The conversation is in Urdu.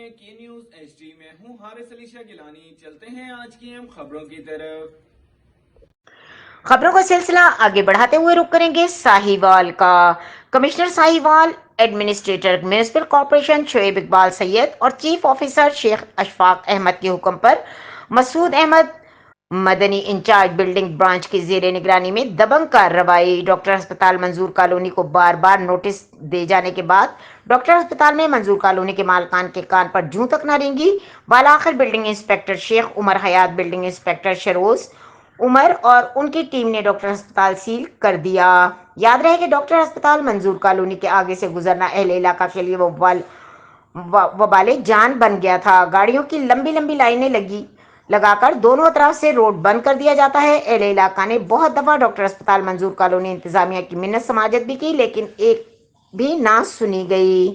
ہیں کی نیوز ایچ ڈی میں ہوں حارث علی شاہ گیلانی. چلتے ہیں آج کی اہم خبروں کی طرف. خبروں کا سلسلہ آگے بڑھاتے ہوئے رخ کریں گے ساہیوال کا. Commissioner Sahiwal, administrator municipal corporation Shoaib Iqbal Syed اور چیف آفیسر شیخ اشفاق احمد کے حکم پر مسعود Ahmad Madani incharge building branch کی زیر نگرانی میں دبنگ کارروائی. ڈاکٹر ہسپتال منظور کالونی کو بار بار نوٹس دے جانے کے بعد ڈاکٹر ہسپتال نے منظور کالونی کے مالکان کے کان پر جوں تک نہ رینگی. بالآخر بلڈنگ انسپکٹر شیخ عمر حیات، بلڈنگ انسپکٹر شروز عمر اور ان کی ٹیم نے ڈاکٹر ہسپتال سیل کر دیا. یاد رہے کہ ڈاکٹر ہسپتال منظور کالونی کے آگے سے گزرنا اہل علاقہ کے لیے وبال جان بن گیا تھا. گاڑیوں کی لمبی لمبی لائنیں لگا کر دونوں اطراف سے روڈ بند کر دیا جاتا ہے. اہل علاقہ نے بہت دفعہ ڈاکٹر ہسپتال منظور کالونی انتظامیہ کی منت سماجت بھی کی لیکن ایک بھی نہ سنی گئی.